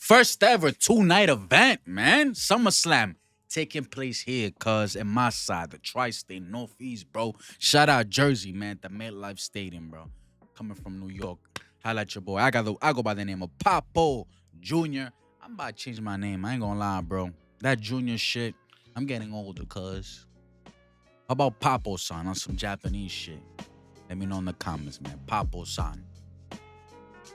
First ever 2-night event, man. Summerslam taking place here, cuz in my side, the tri-state northeast, bro. Shout out Jersey, man, the MetLife Stadium, bro. Coming from New York. Holla at your boy. I go by the name of Papo Jr. I'm about to change my name. I ain't gonna lie, bro. That junior shit, I'm getting older, cuz. How about Papo-san on some Japanese shit? Let me know in the comments, man. Papo-san.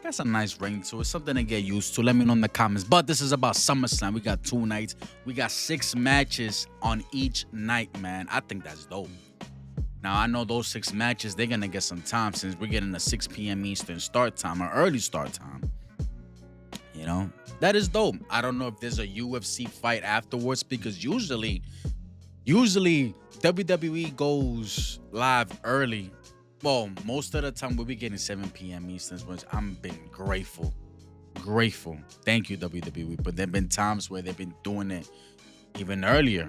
That's a nice ring to it. Something to get used to. Let me know in the comments. But this is about SummerSlam. We got 2 nights. We got 6 matches on each night, man. I think that's dope. Now, I know those 6 matches, they're going to get some time since we're getting a 6 p.m. Eastern start time, or early start time. You know, that is dope. I don't know if there's a UFC fight afterwards because usually WWE goes live early. Well, most of the time we'll be getting 7 p.m. Eastern, which I'm been grateful. Thank you, WWE. But there have been times where they've been doing it even earlier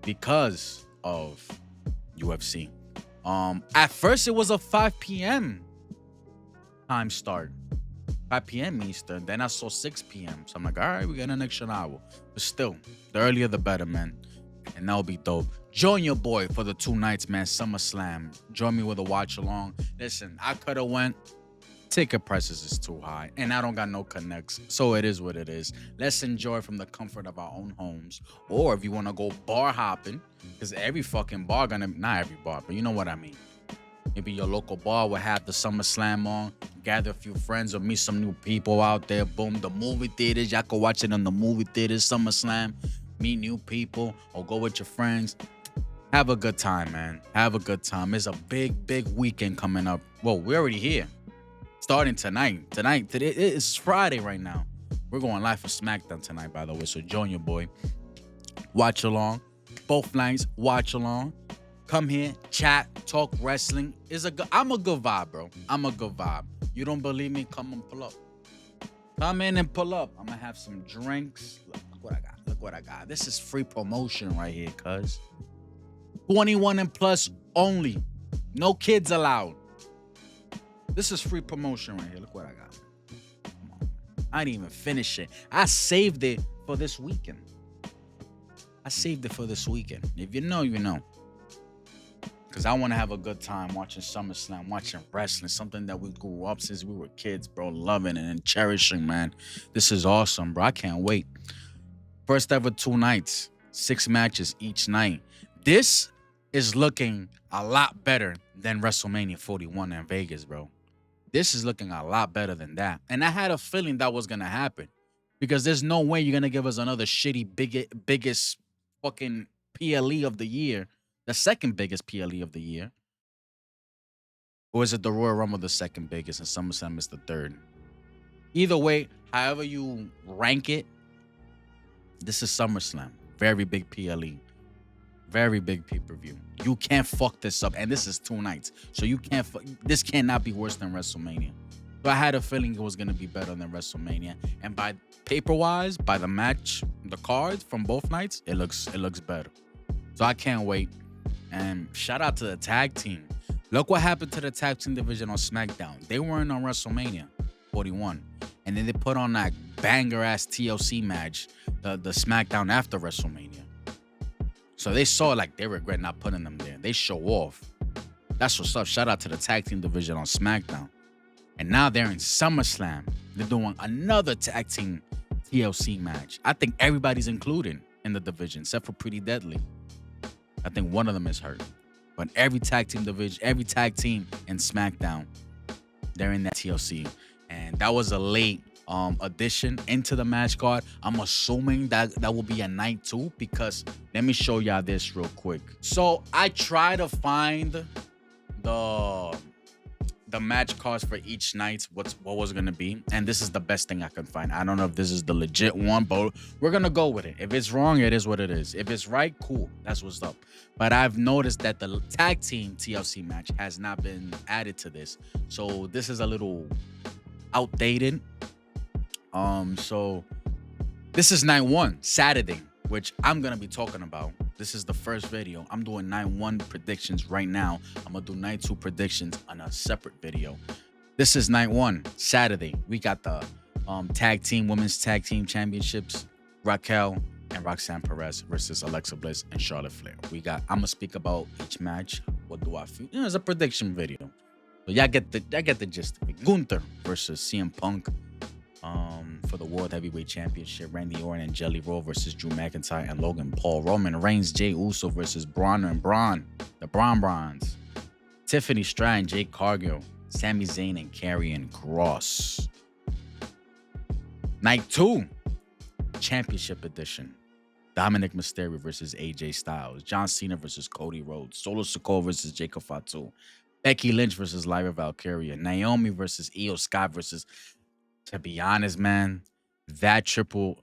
because of UFC. At first it was a 5 p.m. time start. 5 p.m. Eastern. Then I saw 6 p.m. So I'm like, all right, we got an extra hour. But still, the earlier the better, man. And that'll be dope. Join your boy for the 2 nights, man. SummerSlam. Join me with a watch along. Listen, I could have went. Ticket prices is too high. And I don't got no connects. So it is what it is. Let's enjoy from the comfort of our own homes. Or if you want to go bar hopping, because every fucking bar gonna, not every bar, but you know what I mean. Maybe your local bar will have the SummerSlam on. Gather a few friends or meet some new people out there. Boom, the movie theaters. Y'all can watch it in the movie theaters, SummerSlam. Meet new people or go with your friends. Have a good time, man. Have a good time. It's a big, big weekend coming up. Well, we're already here. Starting tonight. Today, it's Friday right now. We're going live for SmackDown tonight, by the way. So join your boy. Watch along. Both nights, watch along. Come here, chat, talk wrestling. I'm a good vibe, bro. I'm a good vibe. You don't believe me? Come and pull up. Come in and pull up. I'm going to have some drinks. Look what I got. Look what I got. This is free promotion right here, cuz. 21 and plus only. No kids allowed. This is free promotion right here. Look what I got. Come on. I didn't even finish it. I saved it for this weekend. If you know, you know. Because I want to have a good time watching SummerSlam, watching wrestling, something that we grew up since we were kids, bro, loving and cherishing, man. This is awesome, bro. I can't wait. First ever 2 nights, 6 matches each night. This is looking a lot better than WrestleMania 41 in Vegas, bro. This is looking a lot better than that. And I had a feeling that was going to happen because there's no way you're going to give us another shitty, biggest fucking PLE of the year. The second biggest PLE of the year. Or is it the Royal Rumble the second biggest and SummerSlam is the third? Either way, however you rank it, this is SummerSlam. Very big PLE. Very big pay-per-view. You can't fuck this up. And this is 2 nights. So you can't this cannot be worse than WrestleMania. So I had a feeling it was going to be better than WrestleMania. And by paper-wise, by the match, the cards from both nights, it looks better. So I can't wait. And shout out to the tag team. Look what happened to the tag team division on SmackDown. They weren't on WrestleMania 41. And then they put on that banger-ass TLC match, the SmackDown after WrestleMania. So they saw like they regret not putting them there. They show off. That's what's up. Shout out to the tag team division on SmackDown. And now they're in SummerSlam. They're doing another tag team TLC match. I think everybody's included in the division except for Pretty Deadly. I think one of them is hurt. But every tag team division, every tag team in SmackDown, they're in that TLC. And that was a late addition into the match card. I'm assuming that will be a night 2 because let me show y'all this real quick. So I try to find the match cards for each night, what was gonna be, and this is the best thing I can find. I don't know if this is the legit one, but we're gonna go with it. If it's wrong, it is what it is. If it's right, cool, that's what's up. But I've noticed that the tag team TLC match has not been added to this, so this is a little outdated. So this is night 1, Saturday, which I'm gonna be talking about. This is the first video. I'm doing night 1 predictions right now. I'm gonna do night 2 predictions on a separate video. This is night 1, Saturday. We got the Women's Tag Team Championships, Raquel and Roxanne Perez versus Alexa Bliss and Charlotte Flair. I'm gonna speak about each match. What do I feel? It's a prediction video. So y'all get the gist of it. Gunther versus CM Punk for the World Heavyweight Championship. Randy Orton and Jelly Roll versus Drew McIntyre and Logan Paul. Roman Reigns, Jey Uso versus Braun and Braun. The Braun Browns. Tiffany Stratton, Jade Cargill, Sami Zayn and Karrion Kross. Night 2, Championship Edition. Dominic Mysterio versus AJ Styles. John Cena versus Cody Rhodes. Solo Sikoa versus Jacob Fatu. Becky Lynch versus Lyra Valkyria. Naomi versus Io Sky versus... To be honest, man, that triple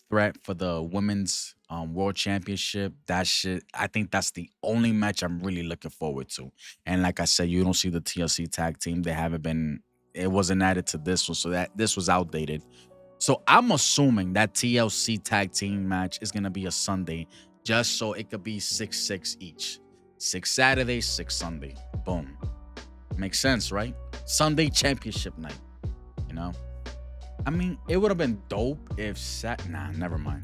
threat for the women's world championship, that shit, I think that's the only match I'm really looking forward to. And like I said, you don't see the TLC tag team. It wasn't added to this one, so that this was outdated. So I'm assuming that TLC tag team match is gonna be a Sunday, just so it could be 6-6 each. 6 Saturday, 6 Sunday. Boom. Makes sense, right? Sunday championship night. You know? I mean, it would have been dope if never mind.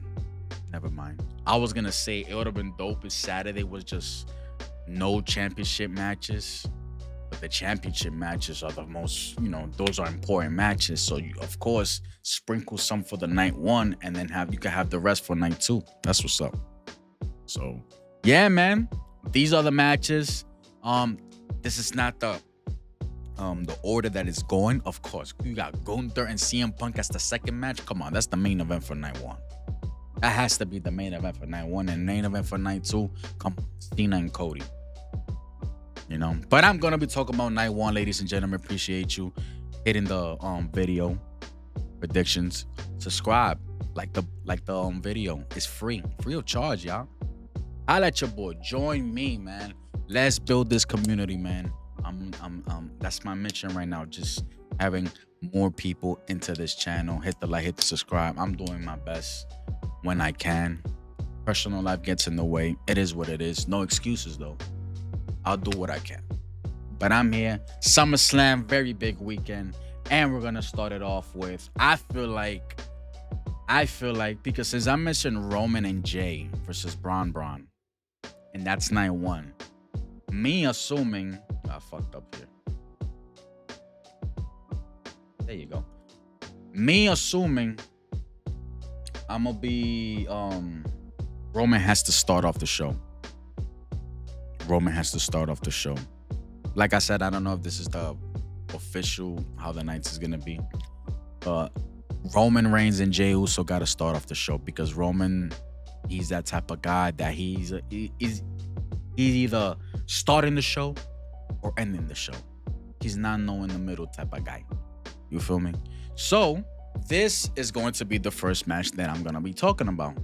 I was gonna say it would have been dope if Saturday was just no championship matches. But the championship matches are the most, those are important matches. So you, of course, sprinkle some for the night 1 and then you can have the rest for night 2. That's what's up. So yeah, man. These are the matches. This is not the order that it's going. Of course, you got Gunther and CM Punk as the second match. Come on, that's the main event for night 1. That has to be the main event for night 1. And main event for night 2, come Cena and Cody. But I'm gonna be talking about night 1, ladies and gentlemen. Appreciate you hitting the video predictions. Subscribe, like the video. It's free of charge, y'all. Holla at your boy. Join me, man. Let's build this community, man. That's my mission right now. Just having more people into this channel. Hit the like, hit the subscribe. I'm doing my best when I can. Personal life gets in the way. It is what it is. No excuses though. I'll do what I can. But I'm here. Summerslam, very big weekend. And we're gonna start it off with, I feel like, because since I mentioned Roman and Jay versus Braun, and that's night 1. Me assuming, I fucked up here. There you go. Me assuming I'm gonna be, Roman has to start off the show. Like I said, I don't know if this is the official, how the nights is gonna be. But Roman Reigns and Jey Uso gotta start off the show because Roman, he's that type of guy that he's either starting the show or ending the show. He's not no in the middle type of guy. You feel me? So this is going to be the first match that I'm gonna be talking about.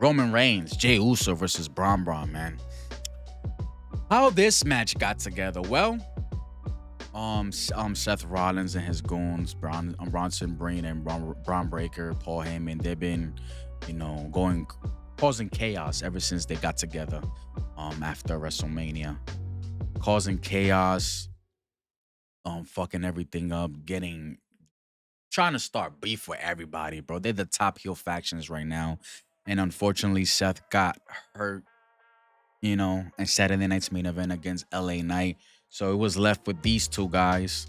Roman Reigns, Jey Uso versus Braun, man. How this match got together? Well, Seth Rollins and his goons, Bronson Reed and Braun Breaker, Paul Heyman, they've been, causing chaos ever since they got together after WrestleMania. Causing chaos, fucking everything up, trying to start beef with everybody, bro. They're the top heel factions right now. And unfortunately, Seth got hurt, in Saturday night's main event against LA Knight. So it was left with these two guys.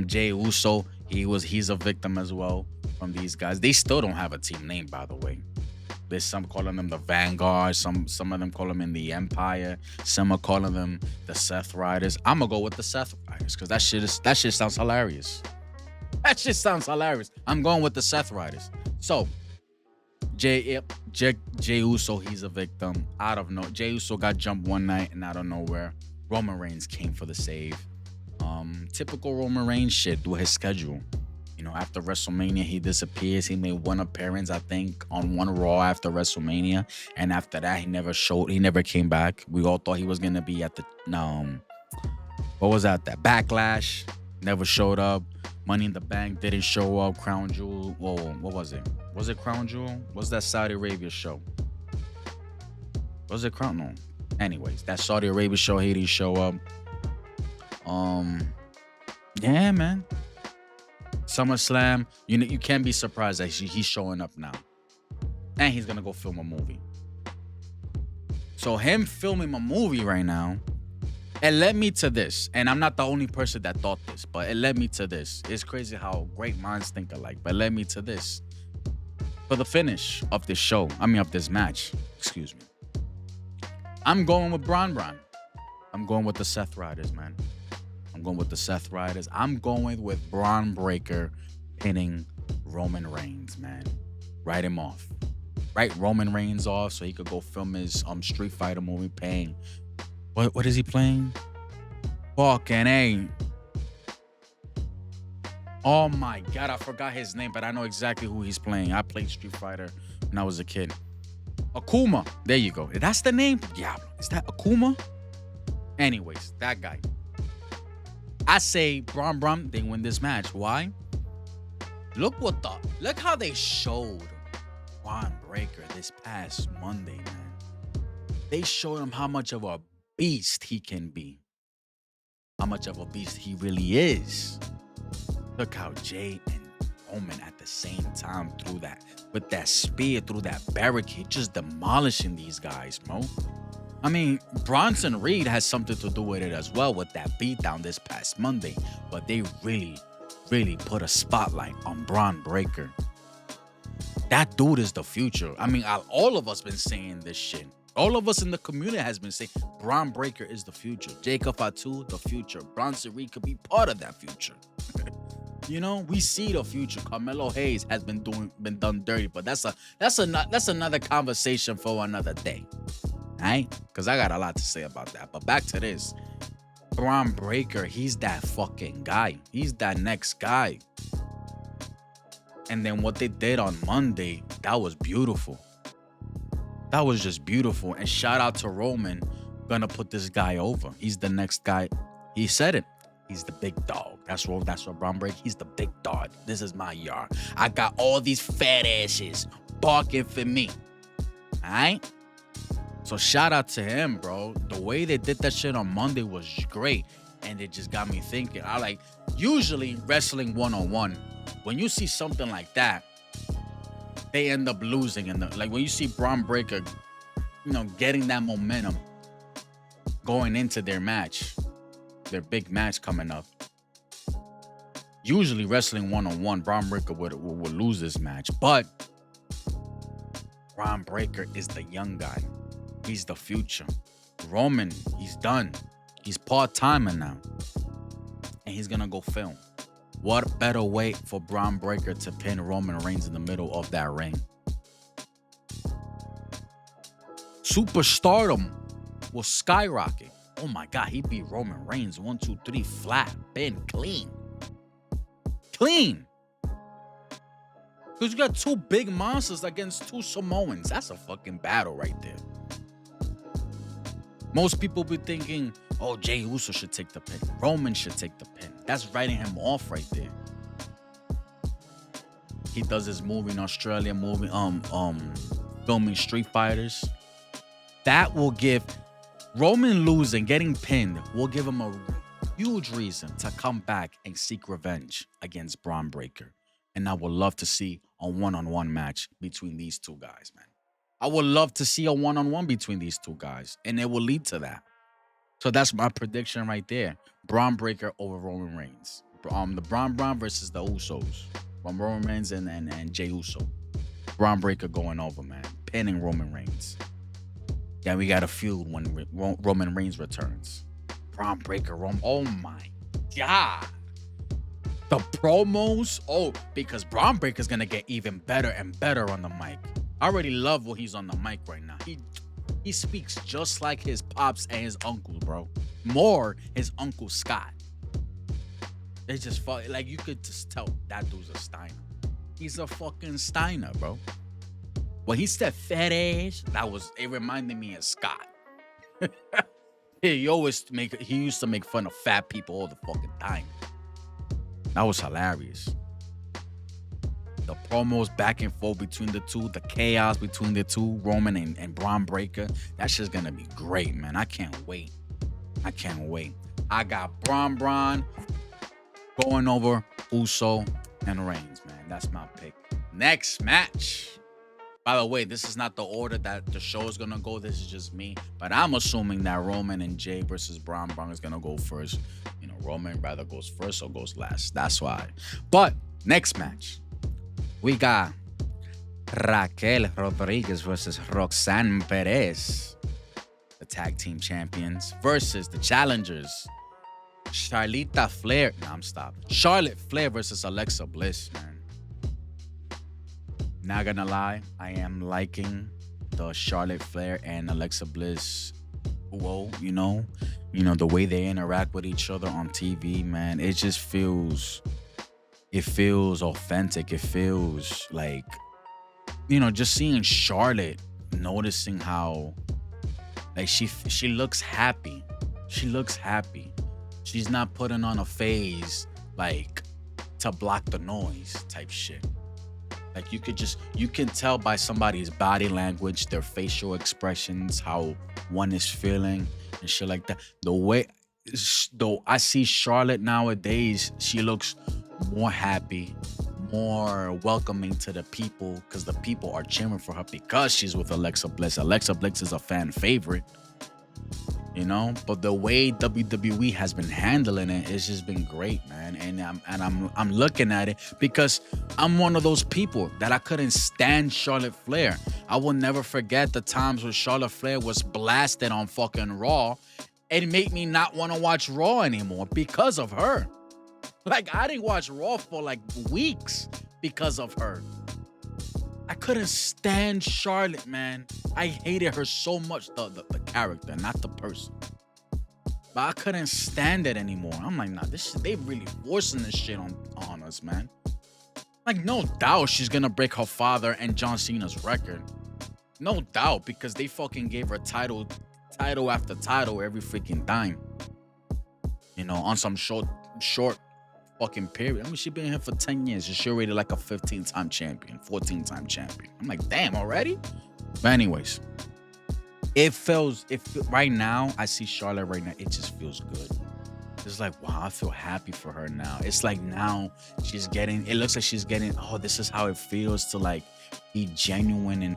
Jey Uso, he's a victim as well from these guys. They still don't have a team name, by the way. There's some calling them the Vanguard, some of them call them in the Empire, some are calling them the Seth Riders. I'm gonna go with the Seth Riders because that shit sounds hilarious. I'm going with the Seth Riders. So Jey Uso, he's a victim. Out of nowhere, Jey Uso got jumped one night and out of nowhere, Roman Reigns came for the save. Typical Roman Reigns shit with his schedule. After WrestleMania, he disappears. He made one appearance, I think, on one Raw after WrestleMania. And after that, he never came back. We all thought he was going to be at the, what was that? That Backlash. Never showed up. Money in the Bank didn't show up. Crown Jewel. Whoa, what was it? Was it Crown Jewel? Was that Saudi Arabia show? Was it Crown? No. Anyways, that Saudi Arabia show, he didn't show up. Yeah, man. SummerSlam, you can't be surprised that he's showing up now. And he's gonna go film a movie. So him filming a movie right now, it led me to this. And I'm not the only person that thought this, but it led me to this. It's crazy how great minds think alike, but it led me to this. For the finish of this show, of this match, excuse me, I'm going with Bron. I'm going with the Seth Riders, man. I'm going with the Seth Riders. I'm going with Bron Breakker pinning Roman Reigns, man. Write him off. Write Roman Reigns off so he could go film his Street Fighter movie paying. What is he playing? Fucking A. Oh my God, I forgot his name, but I know exactly who he's playing. I played Street Fighter when I was a kid. Akuma. There you go. That's the name? Yeah. Is that Akuma? Anyways, that guy. I say Bron, they win this match. Why? Look how they showed Bron Breakker this past Monday, man. They showed him how much of a beast he can be. How much of a beast he really is. Look how Jay and Roman at the same time through that, with that spear, through that barricade, just demolishing these guys, bro. Bronson Reed has something to do with it as well with that beatdown this past Monday. But they really, really put a spotlight on Bron Breakker. That dude is the future. All of us been saying this shit. All of us in the community has been saying Bron Breakker is the future. Jacob Fatu, the future. Bronson Reed could be part of that future. We see the future. Carmelo Hayes has been done dirty, but that's another conversation for another day. Right? Because I got a lot to say about that. But back to this. Bron Breakker, he's that fucking guy. He's that next guy. And then what they did on Monday, that was beautiful. That was just beautiful. And shout out to Roman, gonna put this guy over. He's the next guy. He said it. He's the big dog. That's what Bron Breakker. He's the big dog. This is my yard. I got all these fat asses barking for me. All right? So shout out to him, bro. The way they did that shit on Monday was great. And it just got me thinking. Usually wrestling one-on-one, when you see something like that, they end up losing. Like when you see Bron Breakker, getting that momentum going into their match, their big match coming up. Usually wrestling one-on-one, Bron Breakker would lose this match. But Bron Breakker is the young guy. He's the future. Roman, he's done. He's part-timer now. And he's going to go film. What better way for Bron Breakker to pin Roman Reigns in the middle of that ring? Superstardom will skyrocket. Oh my God, he beat Roman Reigns 1, 2, 3 flat, pin, clean. Clean. Because you got two big monsters against two Samoans. That's a fucking battle right there. Most people be thinking, oh, Jey Uso should take the pin. Roman should take the pin. That's writing him off right there. He does his movie in Australia, filming Street Fighters. That will give Roman losing, getting pinned, will give him a huge reason to come back and seek revenge against Bron Breakker. And I would love to see a one-on-one match between these two guys, man. I would love to see a one-on-one between these two guys, and it will lead to that. So that's my prediction right there. Bron Breakker over Roman Reigns. The Bron versus the Usos. Roman Reigns and Jey Uso. Bron Breakker going over, man. Pinning Roman Reigns. Yeah, we got a feud when Roman Reigns returns. Bron Breakker, oh my God. The promos, because Bron Breakker's going to get even better and better on the mic. I already love when he's on the mic right now. He speaks just like his pops and his uncles, bro. More his Uncle Scott. They just like you could just tell that dude's a Steiner. He's a fucking Steiner, bro. When he said fat ass, it reminded me of Scott. He used to make fun of fat people all the fucking time. That was hilarious. The promos back and forth between the two, the chaos between the two, Roman and Bron Breakker, that shit's gonna be great, man. I can't wait. I can't wait. I got Bron going over Uso. and Reigns, man. That's my pick. Next match. By the way, this is not the order that the show is gonna go. This is just me. But I'm assuming that Roman and Jay versus Braun Braun is gonna go first. You know, Roman rather goes first or goes last. That's why. But next match, we got Raquel Rodriguez versus Roxanne Perez, the tag team champions, versus the challengers, Charlotte Flair. No, I'm stopped. Charlotte Flair versus Alexa Bliss, man. Not gonna lie, I am liking the Charlotte Flair and Alexa Bliss. Whoa, the way they interact with each other on TV, man. It just feels authentic. It feels like, just seeing Charlotte, noticing how like she looks happy. She looks happy. She's not putting on a phase like to block the noise type shit. Like you can tell by somebody's body language, their facial expressions, how one is feeling and shit like that. Though I see Charlotte nowadays, she looks more happy, more welcoming to the people because the people are cheering for her because she's with Alexa Bliss. Alexa Bliss is a fan favorite. But the way WWE has been handling it's just been great, man. And I'm looking at it because I'm one of those people that I couldn't stand Charlotte Flair. I will never forget the times when Charlotte Flair was blasted on fucking Raw. It made me not want to watch Raw anymore because of her. Like, I didn't watch Raw for like weeks because of her. I couldn't stand Charlotte, man. I hated her so much, the character, not the person. But I couldn't stand it anymore. I'm like, nah, they really forcing this shit on us, man. Like, no doubt she's gonna break her father and John Cena's record. No doubt, because they fucking gave her title after title every freaking time. On some short fucking period. I mean, she been here for 10 years. She's already like a 15-time champion, 14-time champion. I'm like, damn, already? But anyways, right now, I see Charlotte right now, it just feels good. It's like, wow, I feel happy for her now. It's like now it looks like she's getting, oh, this is how it feels to like be genuine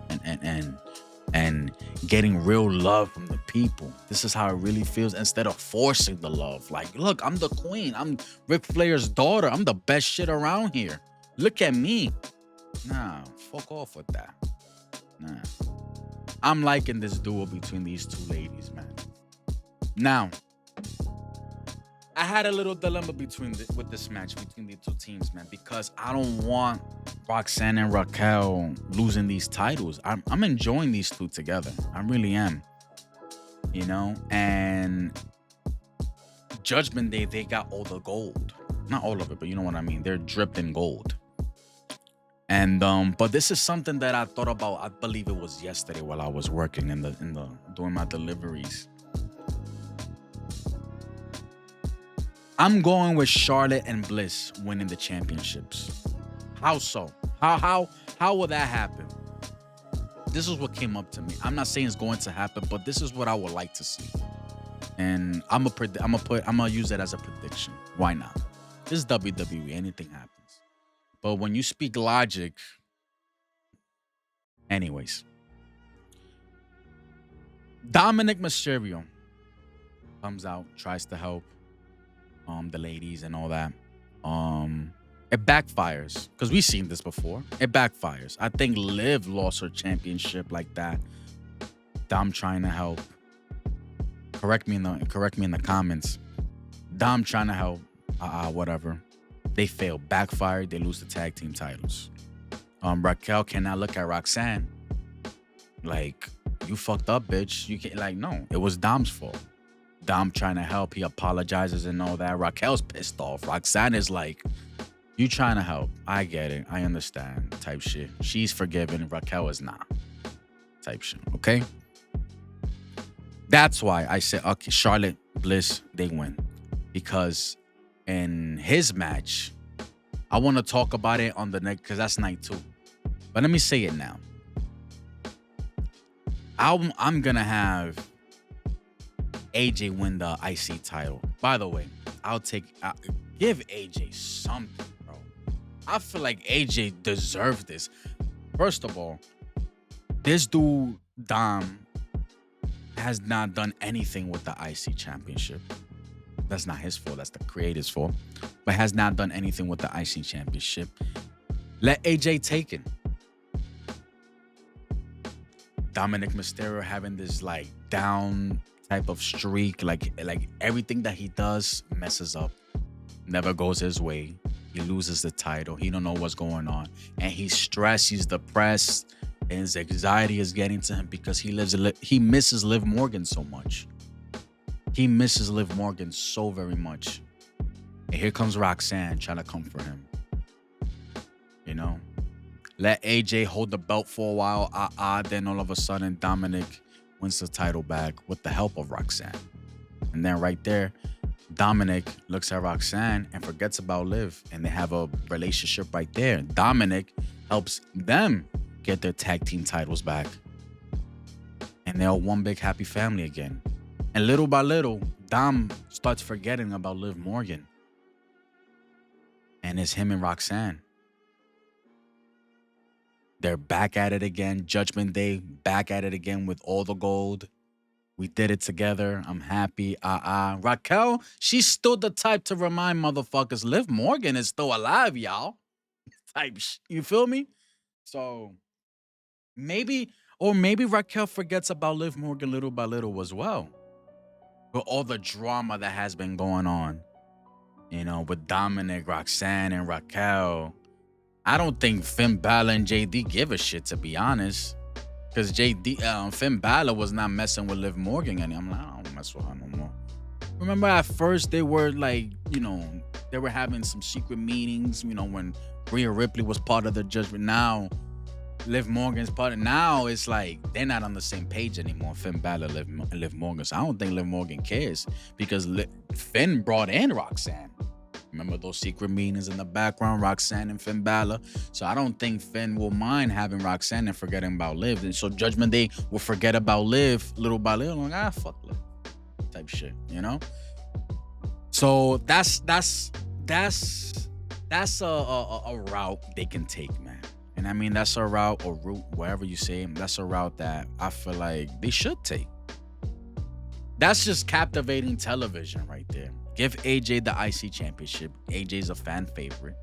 and getting real love from the people. This is how it really feels instead of forcing the love. Like, look, I'm the queen. I'm Ric Flair's daughter. I'm the best shit around here. Look at me. Nah, fuck off with that. Nah. I'm liking this duel between these two ladies, man. Now, I had a little dilemma with this match between the two teams, man, because I don't want Roxanne and Raquel losing these titles. I'm enjoying these two together. I really am. And Judgment Day, they got all the gold. Not all of it, but you know what I mean. They're dripped in gold. And but this is something that I thought about. I believe it was yesterday while I was working doing my deliveries. I'm going with Charlotte and Bliss winning the championships. How so? How will that happen? This is what came up to me. I'm not saying it's going to happen, but this is what I would like to see. And I'm gonna use it as a prediction. Why not? This is WWE. Anything happens. But when you speak logic, anyways, Dominic Mysterio comes out, tries to help the ladies and all that. It backfires because we've seen this before. It backfires. I think Liv lost her championship like that. Dom trying to help. Correct me in the comments. Dom trying to help. Whatever. They fail. Backfired. They lose the tag team titles. Raquel cannot look at Roxanne like, you fucked up, bitch. You can't, like, no, it was Dom's fault. Dom trying to help. He apologizes and all that. Raquel's pissed off. Roxanne is like, you trying to help. I get it. I understand. Type shit. She's forgiven. Raquel is not. Type shit. Okay? That's why I said, okay, Charlotte, Bliss, they win. Because in his match, I want to talk about it on the next, because that's night 2. But let me say it now. I'm going to have AJ win the IC title. By the way, give AJ something, bro. I feel like AJ deserved this. First of all, this dude Dom has not done anything with the IC championship. That's not his fault. That's the creator's fault. But has not done anything with the IC championship. Let AJ take it. Dominic Mysterio having this like down type of streak, like everything that he does messes up, never goes his way. He loses the title. He don't know what's going on, and he's stressed. He's depressed, and his anxiety is getting to him because he misses Liv Morgan so much. He misses Liv Morgan so very much. And here comes Roxanne trying to comfort him. You know, let AJ hold the belt for a while. Then all of a sudden, Dominic wins the title back with the help of Roxanne. And then right there, Dominic looks at Roxanne and forgets about Liv. And they have a relationship right there. Dominic helps them get their tag team titles back. And they're one big happy family again. And little by little, Dom starts forgetting about Liv Morgan. And it's him and Roxanne. They're back at it again. Judgment Day, back at it again with all the gold. We did it together. I'm happy. Raquel, she's still the type to remind motherfuckers Liv Morgan is still alive, y'all. You feel me? So maybe Raquel forgets about Liv Morgan little by little as well. With all the drama that has been going on, you know, with Dominic, Roxanne, and Raquel. I don't think Finn Balor and JD give a shit, to be honest. Because Finn Balor was not messing with Liv Morgan. And I'm like, I don't mess with her no more. Remember at first they were like, you know, they were having some secret meetings, you know, when Rhea Ripley was part of the Judgment. Now, Liv Morgan's part of now. It's like they're not on the same page anymore. Finn Balor, Liv Morgan. So I don't think Liv Morgan cares because Finn brought in Roxanne. Remember those secret meetings in the background, Roxanne and Finn Balor? So I don't think Finn will mind having Roxanne and forgetting about Liv. And so Judgment Day will forget about Liv little by little. Like, fuck Liv. Type shit, you know? So that's a route they can take, man. And I mean, that's a route or route, wherever you say it, that's a route that I feel like they should take. That's just captivating television right there. Give AJ the IC championship. AJ's a fan favorite.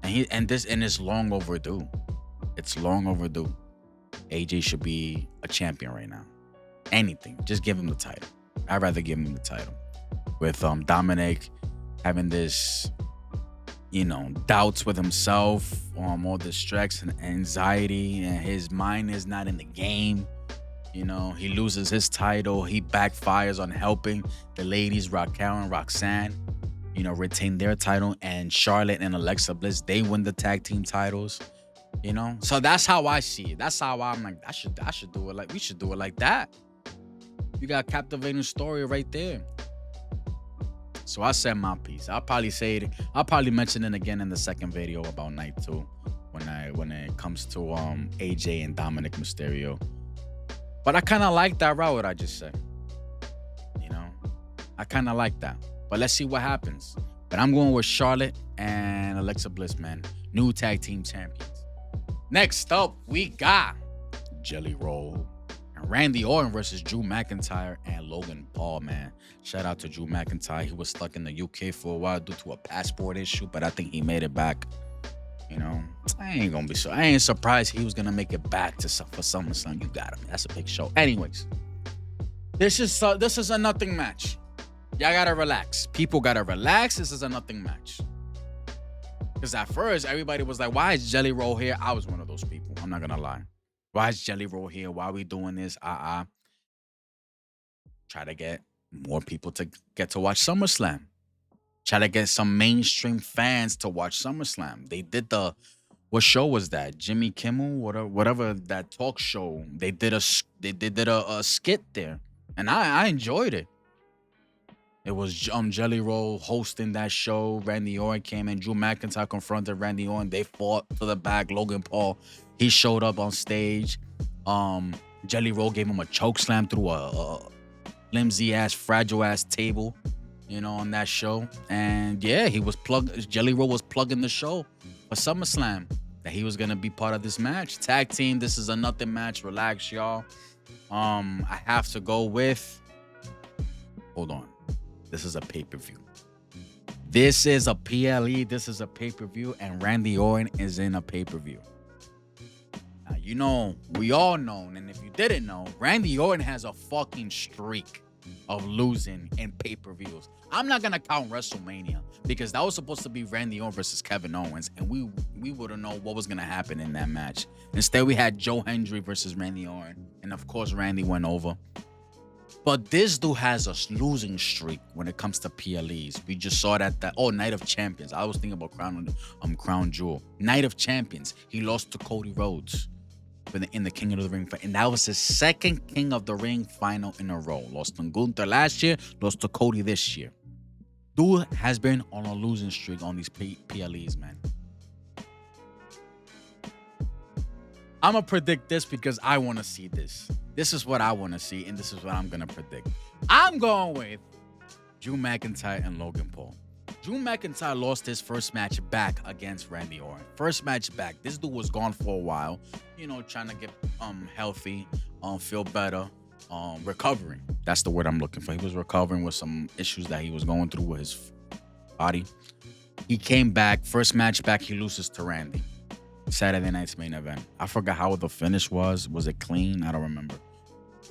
And it's long overdue. It's long overdue. AJ should be a champion right now. Anything. Just give him the title. I'd rather give him the title. With Dominic having this, you know, doubts with himself, all this stress and anxiety, and his mind is not in the game. You know, he loses his title. He backfires on helping the ladies, Raquel and Roxanne, you know, retain their title. And Charlotte and Alexa Bliss, they win the tag team titles. You know, so that's how I see it. That's how I'm like, I should do it like, we should do it like that. You got a captivating story right there. So I said my piece. I'll probably mention it again in the second video about night 2 when it comes to AJ and Dominic Mysterio. But I kind of like that route I just said. You know, I kind of like that. But let's see what happens. But I'm going with Charlotte and Alexa Bliss, man. New tag team champions. Next up, we got Jelly Roll and Randy Orton versus Drew McIntyre and Logan Paul, man. Shout out to Drew McIntyre. He was stuck in the UK for a while due to a passport issue, but I think he made it back. You know, I ain't surprised he was gonna make it back for SummerSlam. You got him. That's a big show. Anyways, this is a nothing match. Y'all gotta relax. People gotta relax. This is a nothing match. Because at first everybody was like, "Why is Jelly Roll here?" I was one of those people. I'm not gonna lie. Why is Jelly Roll here? Why are we doing this? Try to get more people to get to watch SummerSlam. Try to get some mainstream fans to watch SummerSlam. They did what show was that? Jimmy Kimmel, whatever that talk show. They did a skit there, and I enjoyed it. It was Jelly Roll hosting that show. Randy Orton came in. Drew McIntyre confronted Randy Orton. They fought to the back. Logan Paul, he showed up on stage. Jelly Roll gave him a choke slam through a flimsy ass, fragile ass table. on that show. And yeah, Jelly Roll was plugging the show for SummerSlam that he was gonna be part of this match. Tag team, this is a nothing match. Relax, y'all. I have to go with. Hold on. This is a pay-per-view. This is a PLE. This is a pay-per-view, and Randy Orton is in a pay-per-view. Now, we all know, and if you didn't know, Randy Orton has a fucking streak of losing in pay-per-views. I'm not gonna count WrestleMania because that was supposed to be Randy Orton versus Kevin Owens, and we wouldn't know what was gonna happen in that match. Instead, we had Joe Hendry versus Randy Orton, and of course, Randy went over. But this dude has a losing streak when it comes to PLEs. We just saw that Night of Champions. I was thinking about Crown Jewel. Night of Champions. He lost to Cody Rhodes in the King of the Ring fight. And that was his second King of the Ring final in a row. Lost to Gunther last year, lost to Cody this year. Dude has been on a losing streak on these PLEs, man. I'm going to predict this because I want to see this. This is what I want to see, and this is what I'm going to predict. I'm going with Drew McIntyre and Logan Paul. Drew McIntyre lost his first match back against Randy Orton. First match back. This dude was gone for a while, trying to get healthy, feel better, recovering. That's the word I'm looking for. He was recovering with some issues that he was going through with his body. He came back. First match back, he loses to Randy. Saturday night's main event. I forgot how the finish was. Was it clean? I don't remember.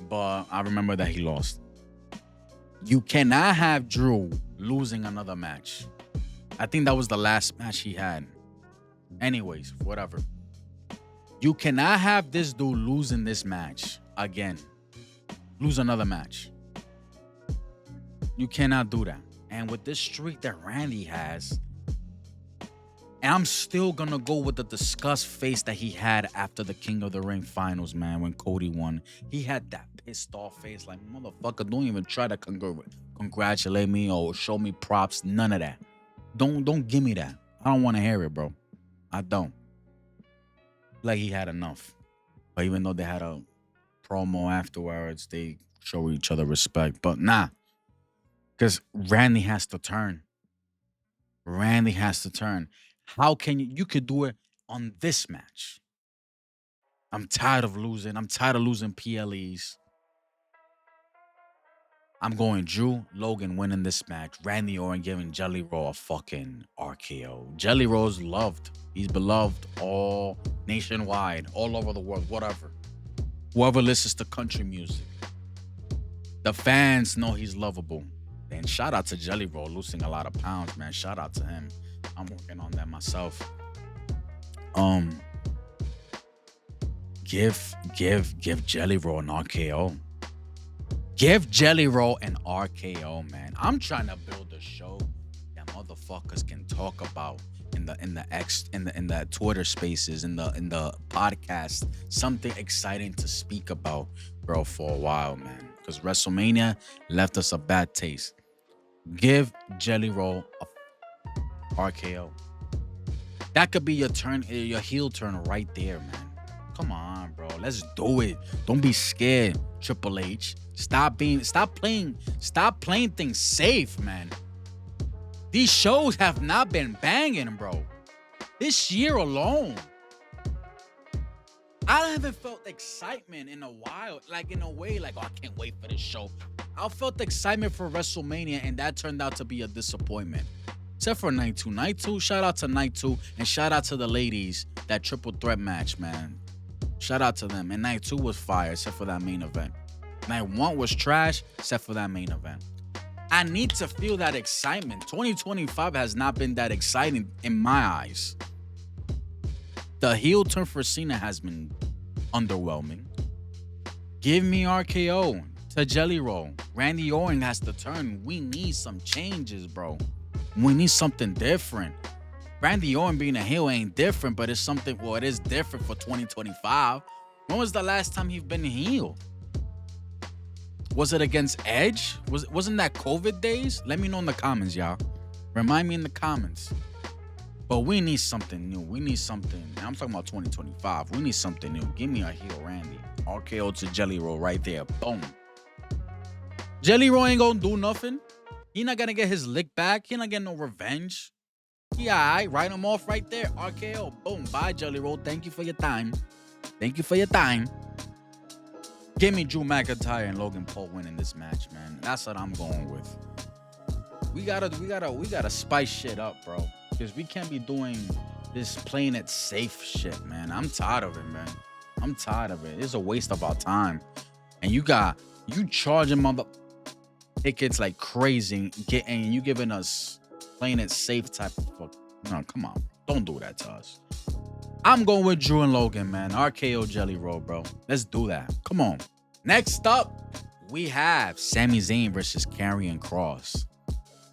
But I remember that he lost. You cannot have Drew losing another match. I think that was the last match he had. Anyways, whatever. You cannot have this dude losing this match again. Lose another match. You cannot do that. And with this streak that Randy has, and I'm still going to go with the disgust face that he had after the King of the Ring finals, man, when Cody won. He had that pissed off face like, motherfucker, don't even try to congratulate me or show me props. None of that. Don't give me that. I don't want to hear it, bro. I don't. Like he had enough. But even though they had a promo afterwards, they show each other respect. But nah. Because Randy has to turn. Randy has to turn. How can you could do it on this match? I'm tired of losing. I'm tired of losing PLEs. I'm going Drew, Logan winning this match. Randy Orton giving Jelly Roll a fucking RKO. Jelly Roll's loved. He's beloved all nationwide, all over the world, whatever. Whoever listens to country music. The fans know he's lovable. And shout out to Jelly Roll losing a lot of pounds, man. Shout out to him. I'm working on that myself. Give Jelly Roll an RKO. Give Jelly Roll an RKO, man. I'm trying to build a show that motherfuckers can talk about in the Twitter spaces, in the podcast. Something exciting to speak about, bro, for a while, man. Because WrestleMania left us a bad taste. Give Jelly Roll a RKO. That could be your turn, your heel turn right there, man. Come on, bro. Let's do it. Don't be scared, Triple H. Stop playing things safe, man. These shows have not been banging, bro. This year alone, I haven't felt excitement in a while. Like, in a way, like, oh, I can't wait for this show. I felt excitement for WrestleMania, and that turned out to be a disappointment. Except for Night 2. Night 2, shout out to Night 2, and shout out to the ladies, that triple threat match, man. Shout out to them. And Night 2 was fire, except for that main event. Night 1 was trash, except for that main event. I need to feel that excitement. 2025 has not been that exciting in my eyes. The heel turn for Cena has been underwhelming. Give me RKO to Jelly Roll. Randy Orton has to turn. We need some changes, bro. We need something different. Randy Orton being a heel ain't different, but it's something, well, it is different for 2025. When was the last time he's been a heel? Was it against Edge? Wasn't that COVID days? Let me know in the comments, y'all. Remind me in the comments. But we need something new. We need something. I'm talking about 2025. We need something new. Give me a heel Randy. RKO to Jelly Roll right there. Boom. Jelly Roll ain't gonna do nothing. He not gonna get his lick back. He not getting no revenge. He alright. Write him off right there. RKO. Boom. Bye, Jelly Roll. Thank you for your time. Thank you for your time. Give me Drew McIntyre and Logan Paul winning this match, man. That's what I'm going with. We gotta spice shit up, bro. Because we can't be doing this playing it safe shit, man. I'm tired of it, man. I'm tired of it. It's a waste of our time. And you charging mother tickets like crazy, and you giving us playing it safe type of fuck. No, come on. Don't do that to us. I'm going with Drew and Logan, man. RKO Jelly Roll, bro. Let's do that. Come on. Next up, we have Sami Zayn versus Karrion Kross.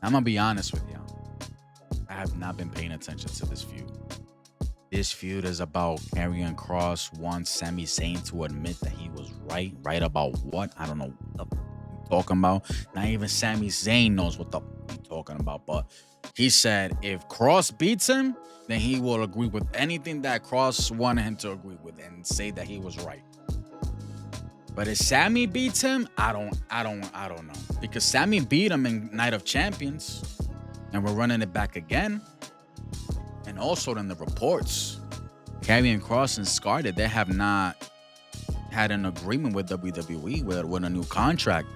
I'm going to be honest with y'all. I have not been paying attention to this feud. This feud is about Karrion Kross wants Sami Zayn to admit that he was right. Right about what? I don't know what the he's talking about. Not even Sami Zayn knows what the he's talking about. But he said if Kross beats him, then he will agree with anything that Kross wanted him to agree with and say that he was right. But if Sami beats him, I don't know. Because Sami beat him in Night of Champions. And we're running it back again. And also in the reports, Karrion Kross and Scarlett, they have not had an agreement with WWE with a new contract.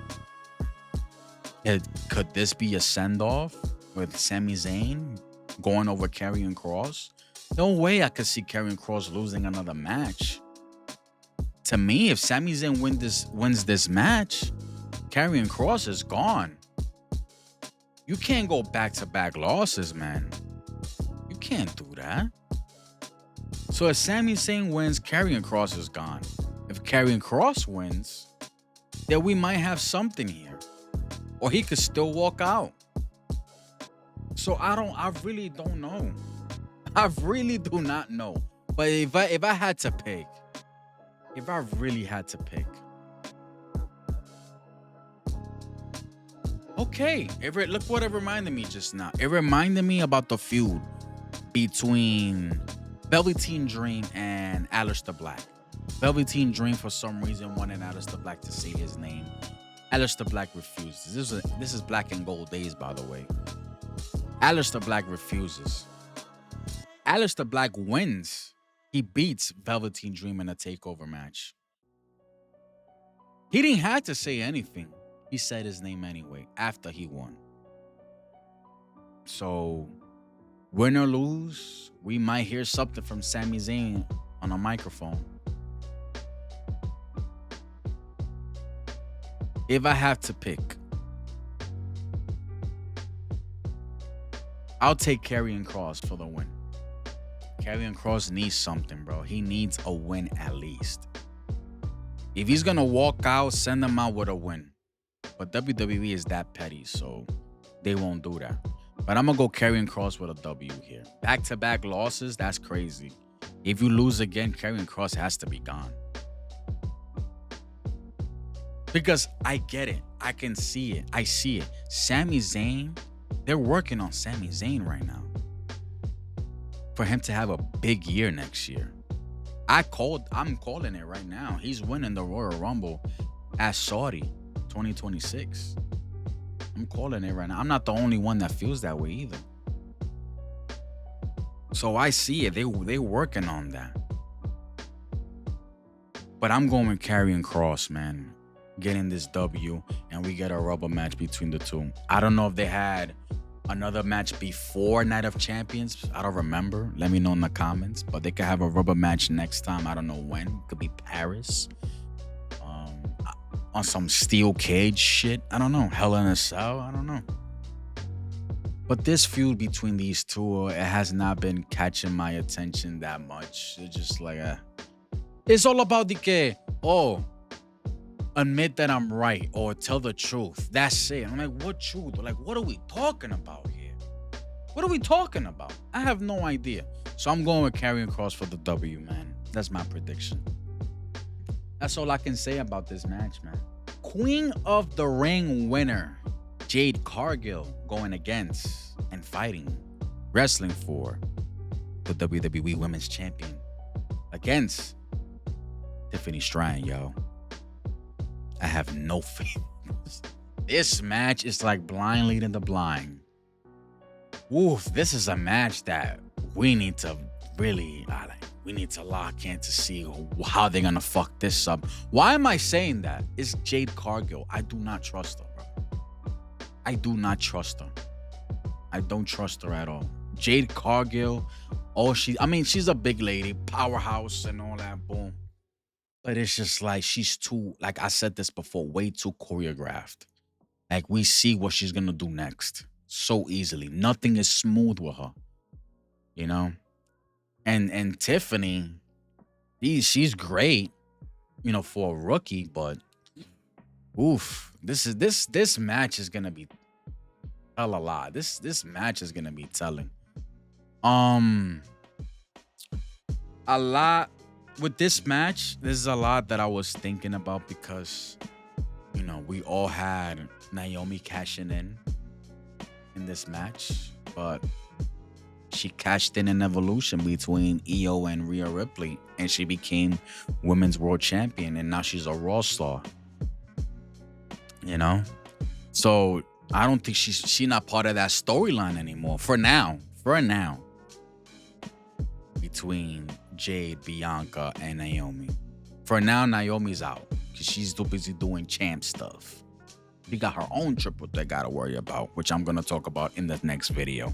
Could this be a send-off with Sami Zayn going over Karrion Kross? No way I could see Karrion Kross losing another match. To me, if Sami Zayn wins this match, Karrion Kross is gone. You can't go back-to-back losses, man. You can't do that. So if Sami Zayn wins, Karrion Kross is gone. If Karrion Kross wins, then we might have something here. Or he could still walk out. So I really don't know. I really do not know. But if I had to pick, if I really had to pick, okay. Look what it reminded me just now. It reminded me about the feud between Velveteen Dream and Aleister Black. Velveteen Dream, for some reason, wanted Aleister Black to say his name. Aleister Black refused. This is Black and Gold days, by the way. Aleister Black refuses. Aleister Black wins. He beats Velveteen Dream in a takeover match. He didn't have to say anything. He said his name anyway after he won. So, win or lose, we might hear something from Sami Zayn on a microphone. If I have to pick, I'll take Karrion Kross for the win. Karrion Kross needs something, bro. He needs a win at least. If he's going to walk out, send him out with a win. But WWE is that petty, so they won't do that. But I'm going to go Karrion Kross with a W here. Back-to-back losses, that's crazy. If you lose again, Karrion Kross has to be gone. Because I get it. I can see it. I see it. Sami Zayn, they're working on Sami Zayn right now. For him to have a big year next year. I'm calling it right now. He's winning the Royal Rumble at Saudi 2026. I'm calling it right now. I'm not the only one that feels that way either. So I see it. They working on that. But I'm going with Karrion Kross, man. Getting this W, and we get a rubber match between the two. I don't know if they had another match before Night of Champions. I don't remember. Let me know in the comments. But they could have a rubber match next time. I don't know when. It could be Paris. On some steel cage shit. I don't know. Hell in a Cell. I don't know. But this feud between these two, it has not been catching my attention that much. It's just like it's all about admit that I'm right or tell the truth. That's it. I'm like, what truth? Like, what are we talking about here? What are we talking about? I have no idea. So I'm going with Karrion Kross for the W, man. That's my prediction. That's all I can say about this match, man. Queen of the Ring winner, Jade Cargill, going against and fighting, wrestling for the WWE Women's Champion against Tiffany Stratton, yo. I have no faith This match is like blind leading the blind. Woof, this is a match that we need to really, we need to lock in to see how they're gonna fuck this up. Why am I saying that? It's Jade Cargill. I do not trust her, bro. I do not trust her. I don't trust her at all. Jade Cargill, she's a big lady, powerhouse and all that, boom. But it's just like she's too, like I said this before, way too choreographed. Like we see what she's gonna do next so easily. Nothing is smooth with her, you know. And Tiffany, she's great, for a rookie. But oof, this match is gonna be tell a lot. This match is gonna be telling. A lot with this match. There's a lot that I was thinking about because we all had Naomi cashing in this match, but she cashed in an evolution between Io and Rhea Ripley, and she became Women's World Champion, and now she's a Raw star. So I don't think she's not part of that storyline anymore. For now. Between Jade, Bianca, and Naomi. For now, Naomi's out because she's too busy doing champ stuff. She got her own triple threat gotta worry about, which I'm gonna talk about in the next video.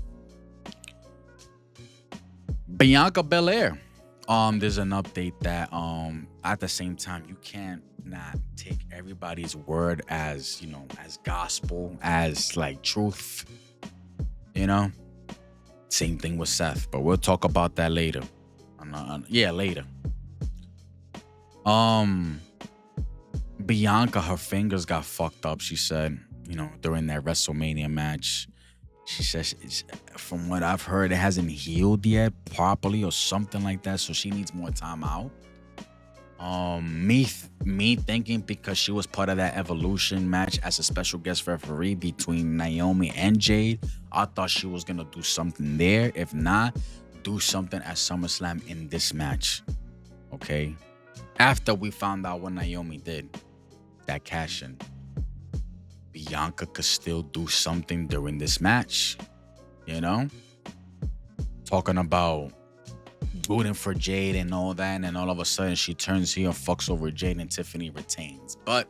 Bianca Belair. There's an update that at the same time you can't not take everybody's word as as gospel, as like truth. Same thing with Seth, but we'll talk about that later. Later. Bianca, her fingers got fucked up, she said, during that WrestleMania match. She says, from what I've heard, it hasn't healed yet properly or something like that, so she needs more time out. Me thinking because she was part of that Evolution match as a special guest referee between Naomi and Jade, I thought she was gonna do something there. If not, do something at SummerSlam in this match. Okay? After we found out what Naomi did, that cash-in, Bianca could still do something during this match. Talking about rooting for Jade and all that, and then all of a sudden she turns heel, fucks over Jade, and Tiffany retains. But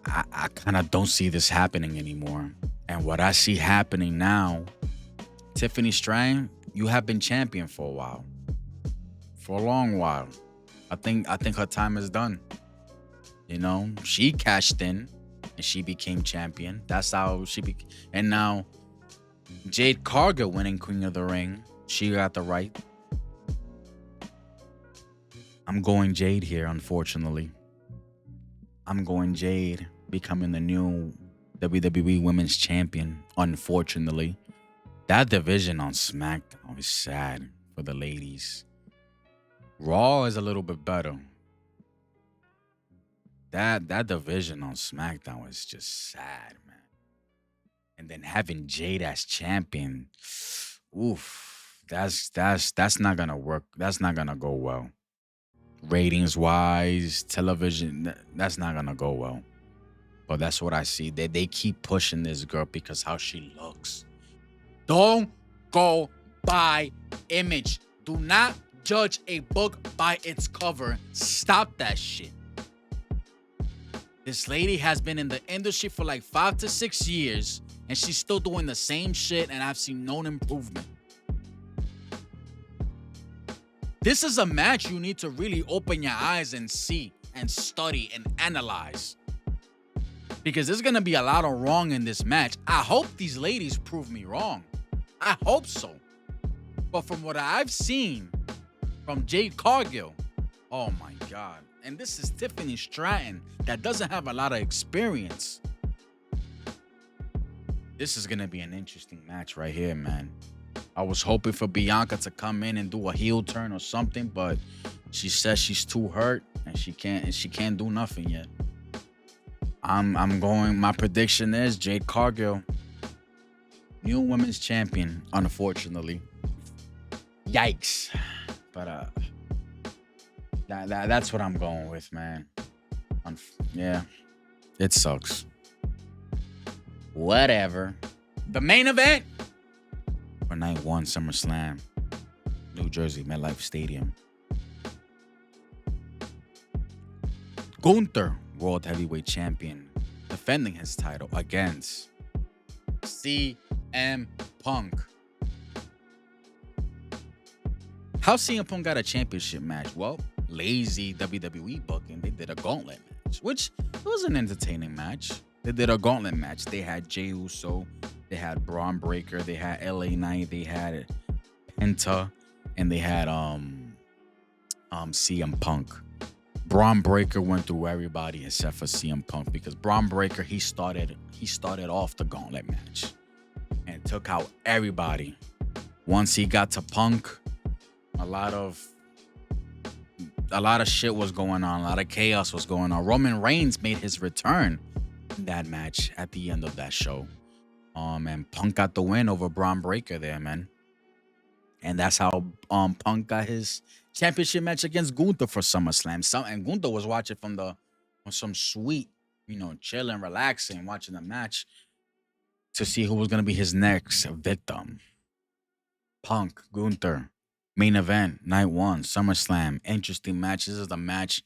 I kind of don't see this happening anymore. And what I see happening now, Tiffany Strang, you have been champion for a while. For a long while. I think her time is done. She cashed in and she became champion. That's how she became. And now Jade Cargill winning Queen of the Ring. She got the right. I'm going Jade here, unfortunately. I'm going Jade becoming the new WWE Women's Champion, unfortunately. That division on SmackDown is sad for the ladies. Raw is a little bit better. That division on SmackDown is just sad, man. And then having Jade as champion, oof, that's not gonna work. That's not gonna go well. Ratings wise, television, that's not gonna go well. But that's what I see. They keep pushing this girl because how she looks. Don't go by image. Do not judge a book by its cover. Stop that shit. This lady has been in the industry for like 5 to 6 years, and she's still doing the same shit, and I've seen no improvement. This is a match you need to really open your eyes and see and study and analyze. Because there's going to be a lot of wrong in this match. I hope these ladies prove me wrong. I hope so. But from what I've seen from Jade Cargill, oh my God. And this is Tiffany Stratton that doesn't have a lot of experience. This is going to be an interesting match right here, man. I was hoping for Bianca to come in and do a heel turn or something, but she says she's too hurt and she can't do nothing yet. I'm going, my prediction is Jade Cargill, new women's champion, unfortunately. Yikes. But that's what I'm going with, man. Yeah, it sucks. Whatever. The main event for night one, SummerSlam, New Jersey, MetLife Stadium. Gunther, World Heavyweight Champion, defending his title against CM Punk. How CM Punk got a championship match? Well, lazy WWE booking. They did a gauntlet match, which was an entertaining match. They did a gauntlet match. They had Jey Uso, they had Braun Breaker, they had LA Knight, they had Penta, and they had CM Punk. Braun Breaker went through everybody except for CM Punk because Braun Breaker he started off the gauntlet match and took out everybody. Once he got to Punk, a lot of shit was going on, a lot of chaos was going on. Roman Reigns made his return in that match at the end of that show. And Punk got the win over Braun Breaker there, man. And that's how Punk got his championship match against Gunther for SummerSlam. And Gunther was watching from some suite, chilling, relaxing, watching the match to see who was gonna be his next victim. Punk, Gunther, main event, night one, SummerSlam. Interesting match. This is the match.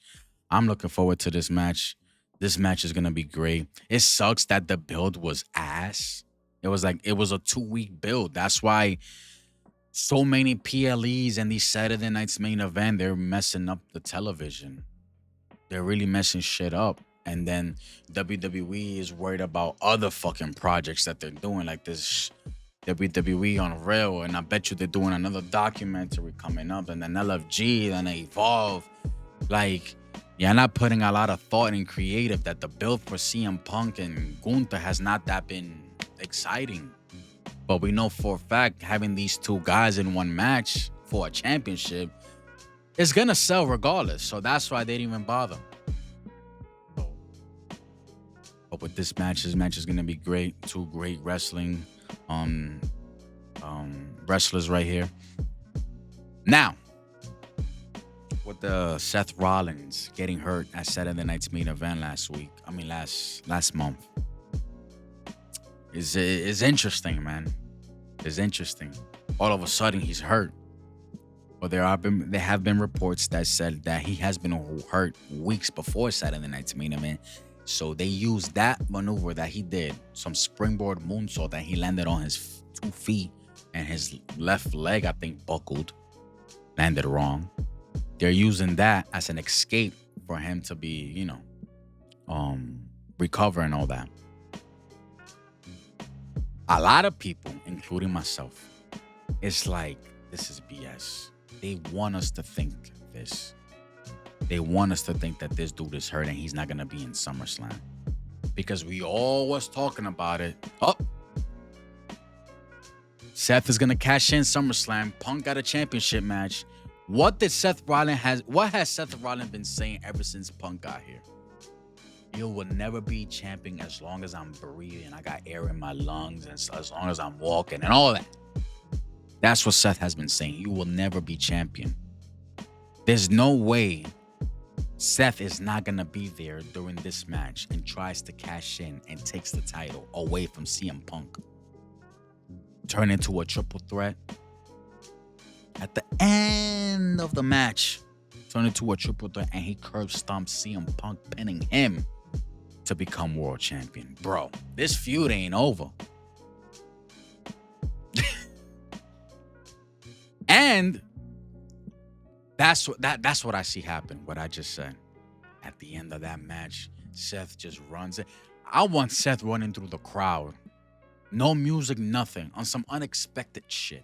I'm looking forward to this match. This match is gonna be great. It sucks that the build was ass. It was a 2-week build. That's why so many PLEs and these Saturday nights main event, they're messing up the television. They're really messing shit up. And then WWE is worried about other fucking projects that they're doing, like this WWE on Rail. And I bet you they're doing another documentary coming up, and then LFG, and Evolve. Like, you're not putting a lot of thought and creative that the build for CM Punk and Gunther has not that been exciting. But we know for a fact having these two guys in one match for a championship is gonna sell regardless. So that's why they didn't even bother. But with this match is gonna be great. Two great wrestling wrestlers right here. Now, with the Seth Rollins getting hurt at Saturday night's main event last month. Is interesting, man. It's interesting. All of a sudden, he's hurt. But there have been reports that said that he has been hurt weeks before Saturday night's main event. So they used that maneuver that he did, some springboard moonsault that he landed on his 2 feet, and his left leg, I think, buckled, landed wrong. They're using that as an escape for him to be, recover and all that. A lot of people, including myself, it's like, this is BS. They want us to think this. They want us to think that this dude is hurt and he's not going to be in SummerSlam. Because we all was talking about it. Oh, Seth is going to cash in SummerSlam. Punk got a championship match. What has Seth Rollins been saying ever since Punk got here? You will never be champion as long as I'm breathing. I got air in my lungs, and as long as I'm walking and all that. That's what Seth has been saying. You will never be champion. There's no way Seth is not going to be there during this match and tries to cash in and takes the title away from CM Punk. Turn into a triple threat. At the end of the match, turn into a triple threat, and he curb stomps CM Punk, pinning him to become world champion. Bro, this feud ain't over. And that's what I see happen, what I just said. At the end of that match, Seth just runs it. I want Seth running through the crowd. No music, nothing. On some unexpected shit.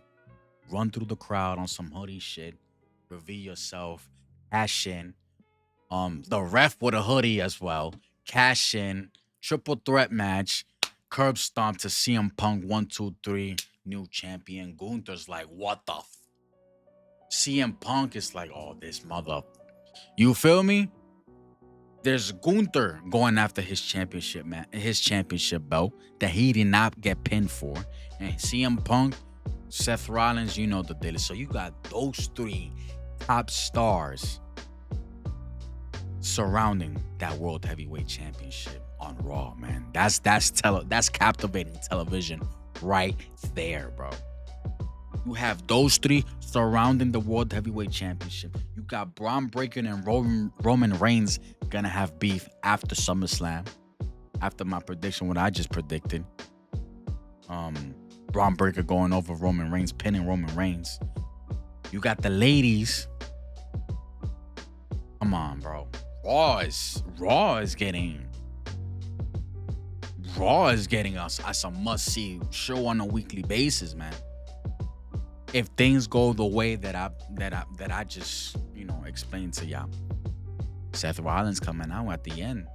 Run through the crowd on some hoodie shit. Reveal yourself. Cash in. The ref with a hoodie as well. Cash in. Triple threat match. Curb stomp to CM Punk. 1, 2, 3. New champion. Gunther's like, what the CM Punk is like, oh, this mother. You feel me? There's Gunther going after his championship belt that he did not get pinned for. And CM Punk, Seth Rollins, you know the deal. So you got those 3 top stars surrounding that World Heavyweight Championship on Raw, man. That's captivating television right there, bro. You have those three surrounding the World Heavyweight Championship. You got Braun Breaker and Roman Reigns gonna have beef after SummerSlam. After my prediction, what I just predicted. Braun Breaker going over Roman Reigns, pinning Roman Reigns. You got the ladies. Come on, bro. Raw is getting us as a must-see show on a weekly basis, man. If things go the way that I just explained to y'all. Seth Rollins coming out at the end,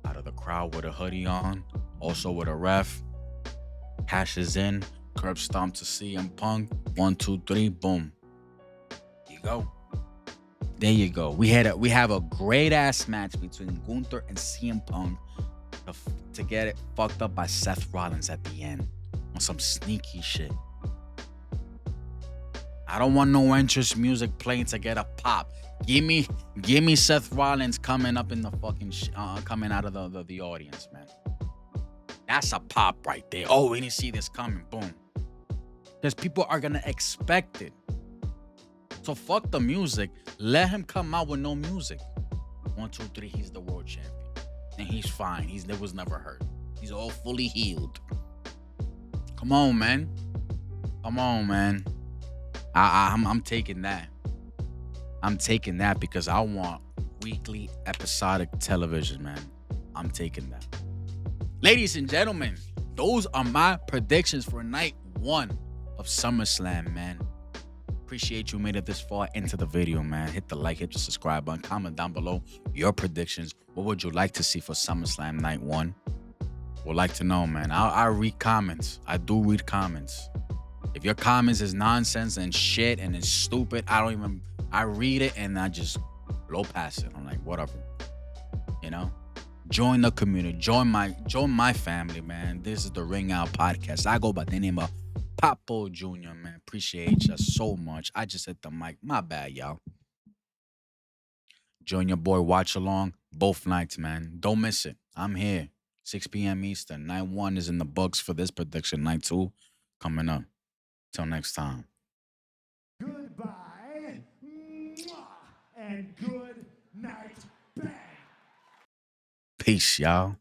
out of the crowd with a hoodie on, also with a ref, cashes in, curb stomp to CM Punk. 1, 2, 3, boom. You go. There you go. We have a great ass match between Gunther and CM Punk to get it fucked up by Seth Rollins at the end on some sneaky shit. I don't want no entrance music playing to get a pop. Give me Seth Rollins coming up in the fucking coming out of the audience, man. That's a pop right there. Oh, we didn't see this coming. Boom. Because people are gonna expect it. So fuck the music. Let him come out with no music. 1, 2, 3. He's the world champion, and he's fine. He was never hurt. He's all fully healed. Come on, man. Come on, man. I'm taking that. I'm taking that because I want weekly episodic television, man. I'm taking that. Ladies and gentlemen, those are my predictions for night 1 of SummerSlam, man. Appreciate you made it this far into the video, man. Hit the like, hit the subscribe button, comment down below your predictions. What would you like to see for SummerSlam night 1? Would like to know, man. I read comments. I do read comments. If your comments is nonsense and shit and it's stupid, I read it and I just blow past it. I'm like, whatever. Join the community. Join my family, man. This is the Ring Out Podcast. I go by the name of Papo Jr., man. Appreciate you so much. I just hit the mic. My bad, y'all. Join your boy. Watch along both nights, man. Don't miss it. I'm here. 6 p.m. Eastern. Night 1 is in the books for this prediction. Night 2 coming up. Till next time. Goodbye. And good night. Bang. Peace, y'all.